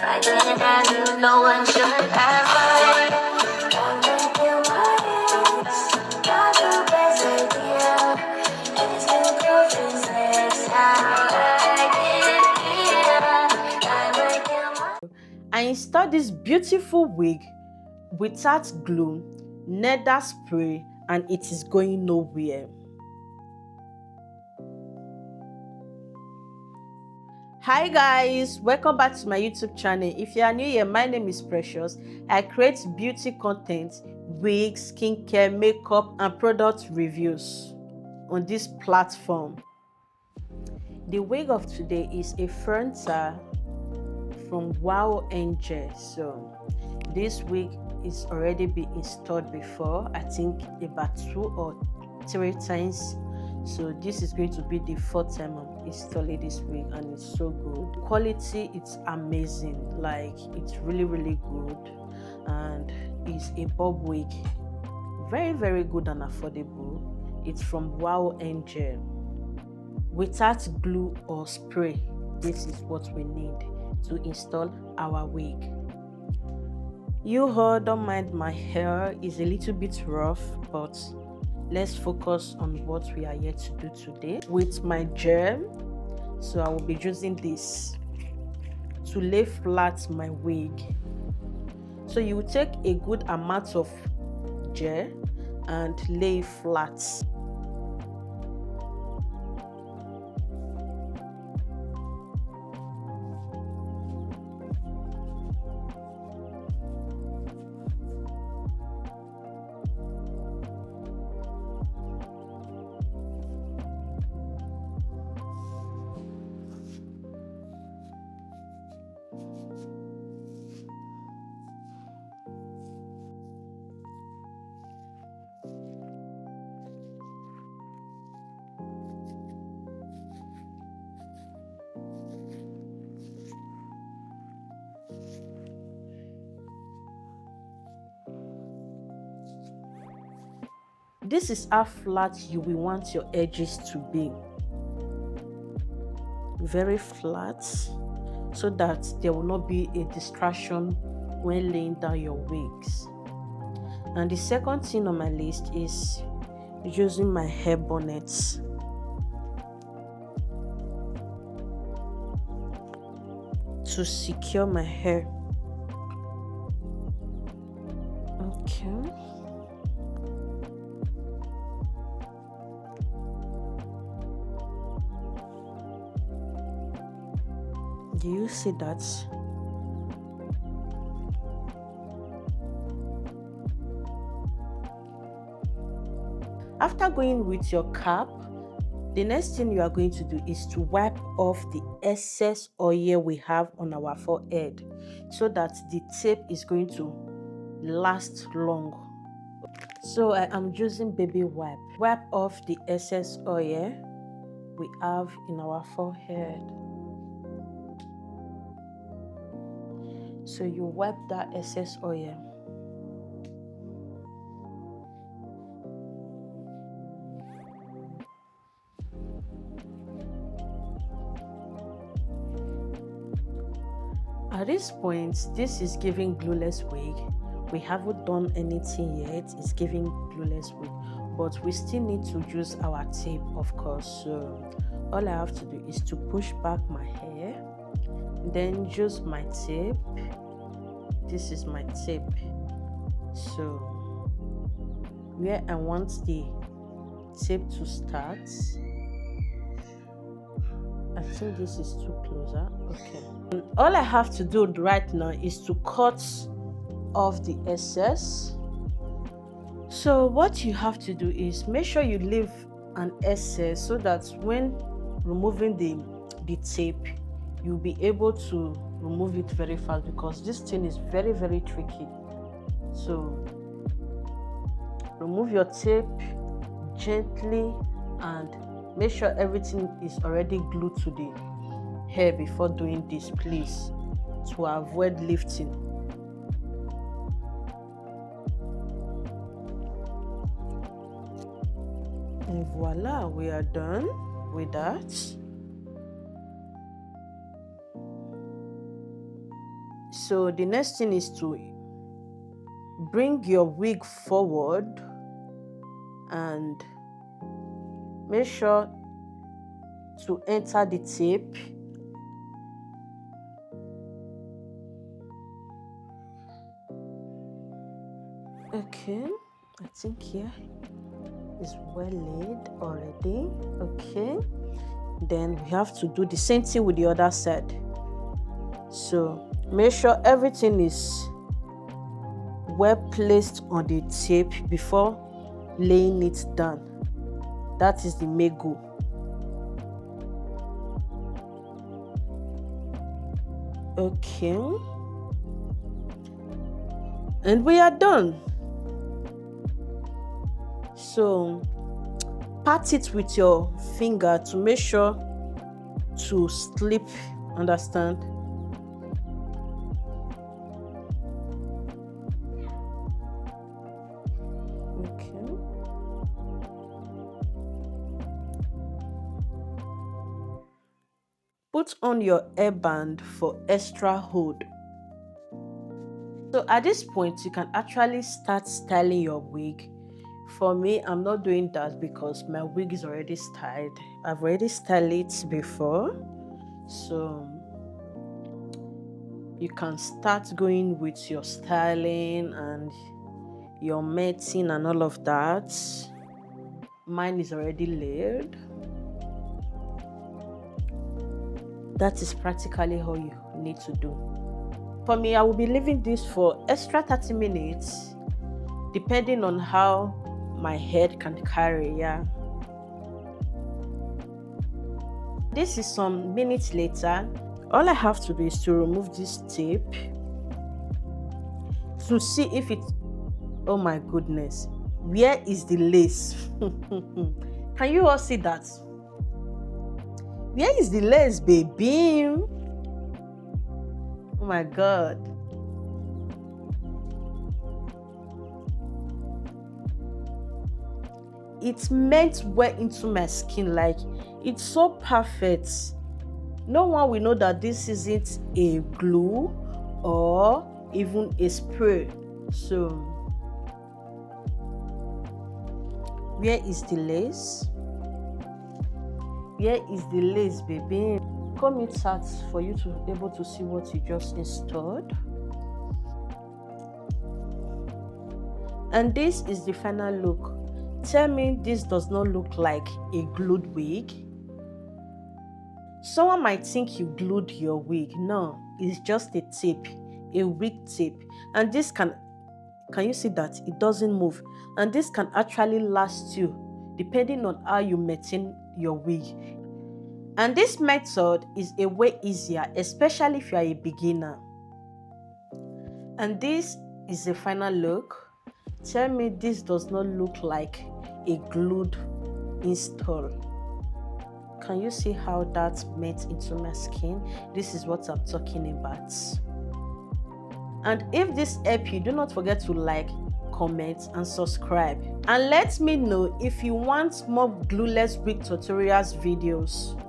I can't have you, no one should ever. Gotta make you mine. Got the best idea. It's the closest next time I get here. I make you mine. I installed this beautiful wig without glue, neither spray, and it is going nowhere. Hi guys, welcome back to my YouTube channel. If you are new here, my name is Precious. I create beauty content, wigs, skincare, makeup, and product reviews on this platform. The wig of today is a frontal from Wow Angel. So this wig is already been installed before, I think about 2 or 3 times. So this is going to be the 4th time I'm installing this wig, and it's so good. Quality, it's amazing. Like, it's really good, and it's a bob wig, very good and affordable. It's from Wow Angel, without glue or spray. This is what we need to install our wig. You all don't mind my hair is a little bit rough, but let's focus on what we are here to do today with my gel. So I will be using this to lay flat my wig. So you will take a good amount of gel and lay flat. This is how flat you will want your edges to be. Very flat, so that there will not be a distraction when laying down your wigs. And the second thing on my list is using my hair bonnets. To secure my hair. Okay. Do you see that? After going with your cap, the next thing you are going to do is to wipe off the excess oil we have on our forehead, so that the tape is going to last long. So I am using baby wipe. Wipe off the excess oil we have in our forehead. So you wipe that excess oil. At this point, this is giving Glueless Wig. We haven't done anything yet. It's giving Glueless Wig, but we still need to use our tape, of course. So all I have to do is to push back my hair, then use my tape. This is my tape. So where I want the tape to start, I think this is too closer. Okay. All I have to do right now is to cut off the excess. So what you have to do is make sure you leave an excess, so that when removing the tape, you'll be able to remove it very fast, because this thing is very tricky. So remove your tape gently and make sure everything is already glued to the hair before doing this, please, to avoid lifting. And voila, we are done with that. So the next thing is to bring your wig forward and make sure to enter the tape. Okay, I think here is well laid already. Okay, then we have to do the same thing with the other side. So make sure everything is well placed on the tape before laying it down. That is the main goal. Okay, and we are done. So pat it with your finger to make sure to slip, understand? Okay. Put on your hairband for extra hold. So at this point, you can actually start styling your wig. For me, I'm not doing that because my wig is already styled. I've already styled it before. So you can start going with your styling and your matting and all of that. Mine is already layered. That is practically all you need to do. For me, I will be leaving this for extra 30 minutes depending on how my head can carry. Yeah, this is some minutes later. All I have to do is to remove this tape to see if it, oh my goodness, where is the lace? Can you all see that? Where is the lace, baby? Oh my god. It meant well into my skin, like it's so perfect. No one will know that this isn't a glue or even a spray. So where is the lace? Where is the lace, baby? Comb it out for you to be able to see what you just installed. And this is the final look. Tell me this does not look like a glued wig. Someone might think you glued your wig. No, it's just a tape, a wig tape. And this can you see that it doesn't move? And this can actually last you depending on how you maintain your wig. And this method is a way easier, especially if you are a beginner. And this is the final look. Tell me this does not look like a glued install. Can you see how that met into my skin? This is what I'm talking about. And if this helped you, do not forget to like, comment and subscribe. And let me know if you want more glueless wig tutorials videos.